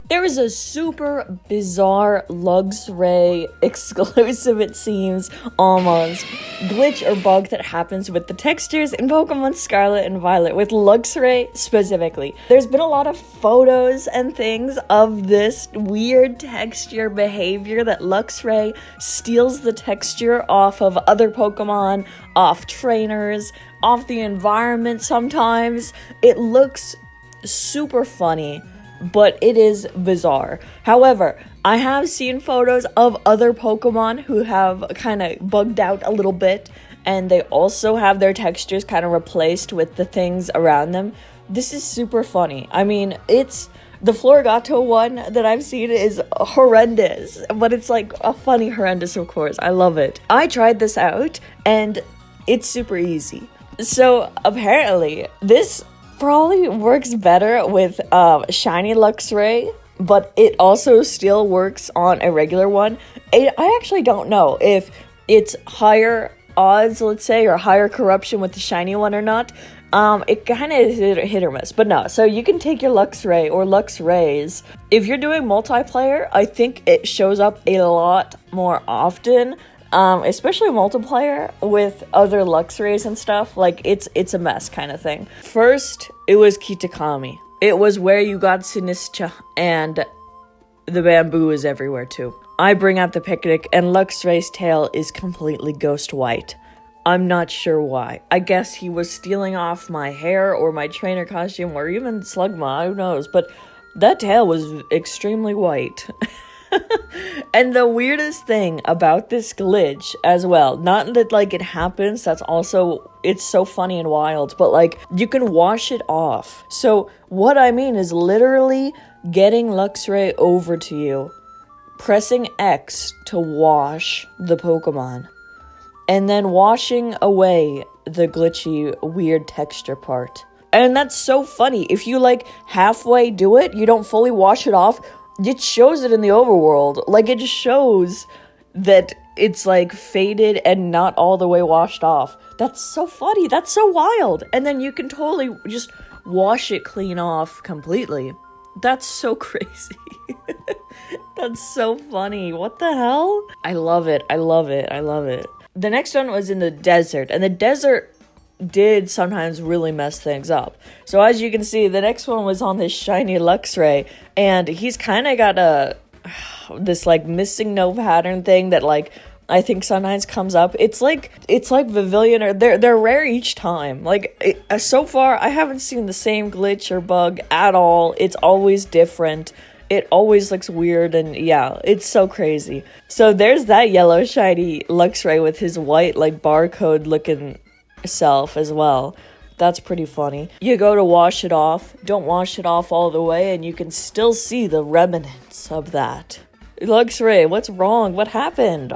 There is a super bizarre Luxray exclusive, it seems, almost, glitch or bug that happens with the textures in Pokemon Scarlet and Violet, with Luxray specifically. There's been a lot of photos and things of this weird texture behavior that Luxray steals the texture off of other Pokemon, off trainers, off the environment sometimes. It looks super funny, but it is bizarre. However, I have seen photos of other Pokemon who have kind of bugged out a little bit, and they also have their textures kind of replaced with the things around them. This is super funny. I mean, it's the Florigato one that I've seen is horrendous, but it's like a funny horrendous, of course. I love it. I tried this out, and it's super easy. So apparently, this probably works better with shiny Luxray, but it also still works on a regular one. I actually don't know if it's higher odds, let's say, or higher corruption with the shiny one or not. It kind of is hit or miss, but no. So you can take your Luxray or Luxrays. If you're doing multiplayer, I think it shows up a lot more often. Especially multiplayer with other Luxrays and stuff. Like, it's a mess kind of thing. First, it was Kitakami. It was where you got Sinistra, and the bamboo is everywhere too. I bring out the picnic, and Luxray's tail is completely ghost white. I'm not sure why. I guess he was stealing off my hair or my trainer costume or even Slugma, who knows. But that tail was extremely white. And the weirdest thing about this glitch as well, not that like it happens, that's also, it's so funny and wild, but like you can wash it off. So what I mean is literally getting Luxray over to you, pressing X to wash the Pokemon, and then washing away the glitchy weird texture part. And that's so funny. If you like halfway do it, you don't fully wash it off, it shows it in the overworld. Like, it shows that it's like faded and not all the way washed off. That's so funny. That's so wild. And then you can totally just wash it clean off completely. That's so crazy. That's so funny. What the hell? I love it. I love it. I love it. The next one was in the desert, and the desert did sometimes really mess things up. So as you can see, the next one was on this shiny Luxray, and he's kind of got this like missing no pattern thing that like I think sometimes comes up. It's like Pavilion, or they're rare each time. Like so far, I haven't seen the same glitch or bug at all. It's always different. It always looks weird, and yeah, it's so crazy. So there's that yellow shiny Luxray with his white like barcode looking self as well. That's pretty funny. You go to wash it off, don't wash it off all the way, and you can still see the remnants of that. Luxray, what's wrong? What happened?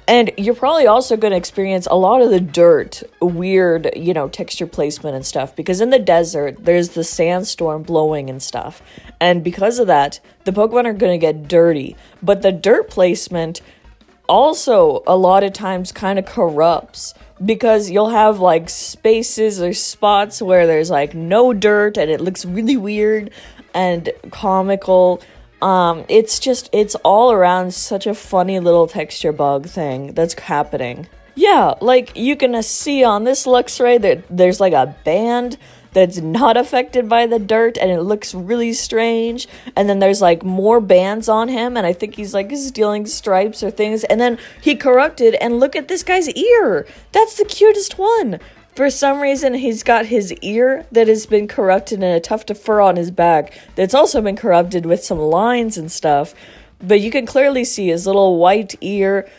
And you're probably also going to experience a lot of the dirt, weird, texture placement and stuff, because in the desert, there's the sandstorm blowing and stuff. And because of that, the Pokemon are going to get dirty. But the dirt placement also a lot of times kind of corrupts, because you'll have like spaces or spots where there's like no dirt and it looks really weird and comical. It's all around such a funny little texture bug thing that's happening. Yeah, like you can see on this Luxray that there's like a band that's not affected by the dirt, and it looks really strange. And then there's like more bands on him, and I think he's like stealing stripes or things. And then he corrupted, and look at this guy's ear. That's the cutest one. For some reason, he's got his ear that has been corrupted and a tuft of fur on his back that's also been corrupted with some lines and stuff. But you can clearly see his little white ear.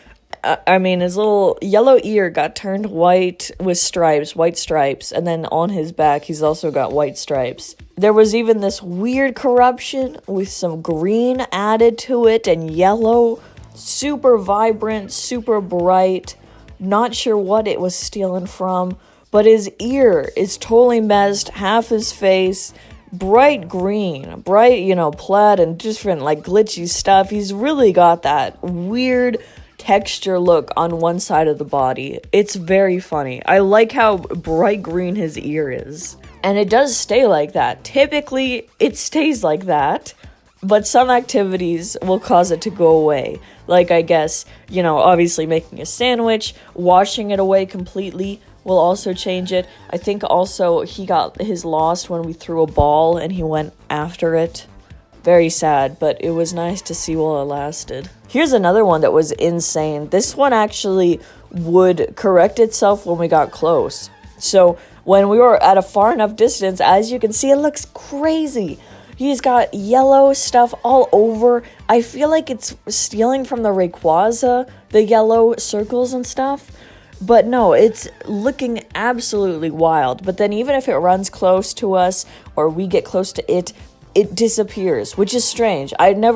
His little yellow ear got turned white with stripes, white stripes, and then on his back, he's also got white stripes. There was even this weird corruption with some green added to it and yellow, super vibrant, super bright. Not sure what it was stealing from, but his ear is totally messed, half his face, bright green, bright, plaid and different, like, glitchy stuff. He's really got that weird texture look on one side of the body. It's very funny. I like how bright green his ear is. And it does stay like that. Typically, it stays like that, but some activities will cause it to go away. Like, I guess, you know, obviously making a sandwich, washing it away completely will also change it. I think also he got his lost when we threw a ball and he went after it. Very sad, but it was nice to see while it lasted. Here's another one that was insane. This one actually would correct itself when we got close. So when we were at a far enough distance, as you can see, it looks crazy. He's got yellow stuff all over. I feel like it's stealing from the Rayquaza, the yellow circles and stuff. But no, it's looking absolutely wild. But then even if it runs close to us or we get close to it, it disappears, which is strange.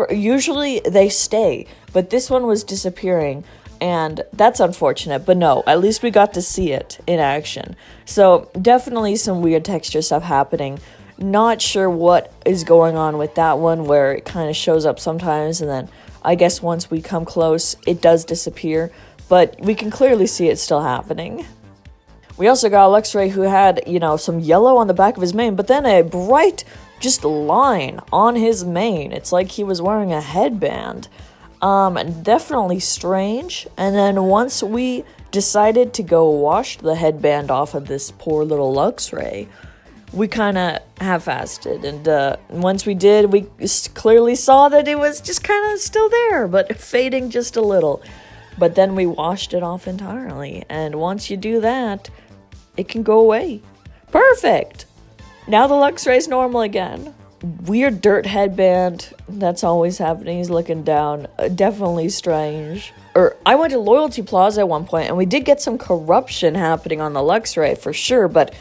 Usually they stay, but this one was disappearing, and that's unfortunate. But no, at least we got to see it in action. So definitely some weird texture stuff happening. Not sure what is going on with that one, where it kind of shows up sometimes, and then I guess once we come close, it does disappear. But we can clearly see it still happening. We also got a Luxray who had, you know, some yellow on the back of his mane, but then a bright just line on his mane. It's like he was wearing a headband. Definitely strange. And then once we decided to go wash the headband off of this poor little Luxray, we kind of half-assed. And once we did, we clearly saw that it was just kind of still there, but fading just a little. But then we washed it off entirely. And once you do that, it can go away. Perfect! Now the Luxray's normal again. Weird dirt headband. That's always happening. He's looking down. Definitely strange. I went to Loyalty Plaza at one point, and we did get some corruption happening on the Luxray for sure, but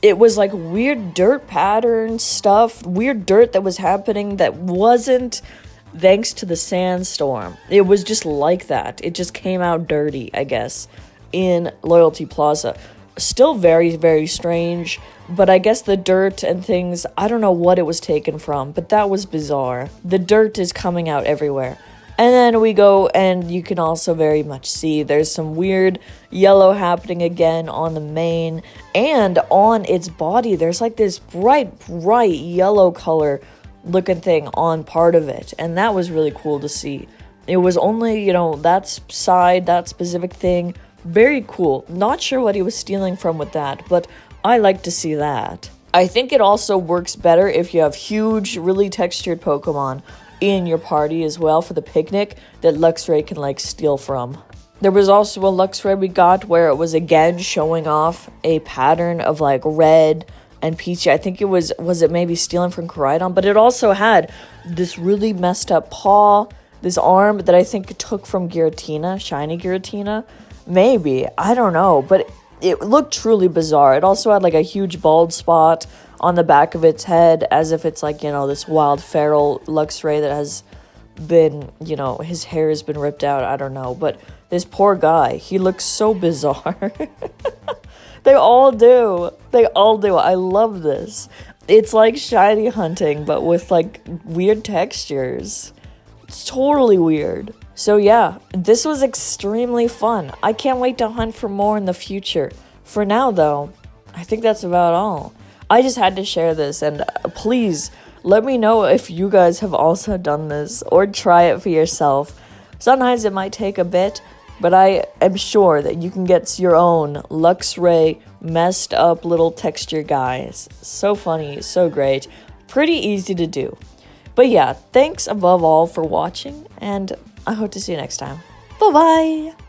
it was like weird dirt pattern stuff. Weird dirt that was happening that wasn't thanks to the sandstorm. It was just like that. It just came out dirty, I guess, in Loyalty Plaza. Still very, very strange, but I guess the dirt and things, I don't know what it was taken from, but that was bizarre. The dirt is coming out everywhere. And then we go, and you can also very much see there's some weird yellow happening again on the mane, and on its body, there's like this bright yellow color looking thing on part of it, and that was really cool to see. It was only, you know, that side, that specific thing. Very cool. Not sure what he was stealing from with that, but I like to see that. I think it also works better if you have huge, really textured Pokemon in your party as well for the picnic that Luxray can, like, steal from. There was also a Luxray we got where it was again showing off a pattern of, like, red and peachy. I think it was it maybe stealing from Koraidon? But it also had this really messed up paw, this arm that I think it took from Giratina, shiny Giratina. Maybe, I don't know, but it looked truly bizarre. It also had like a huge bald spot on the back of its head, as if it's like, you know, this wild feral Luxray that has been, you know, his hair has been ripped out. I don't know, but this poor guy, he looks so bizarre. They all do. They all do. I love this. It's like shiny hunting, but with like weird textures. It's totally weird. So yeah, this was extremely fun. I can't wait to hunt for more in the future. For now though, I think that's about all. I just had to share this, and please let me know if you guys have also done this or try it for yourself. Sometimes it might take a bit, but I am sure that you can get your own Luxray messed up little texture guys. So funny, so great, pretty easy to do. But yeah, thanks above all for watching, and I hope to see you next time. Bye-bye!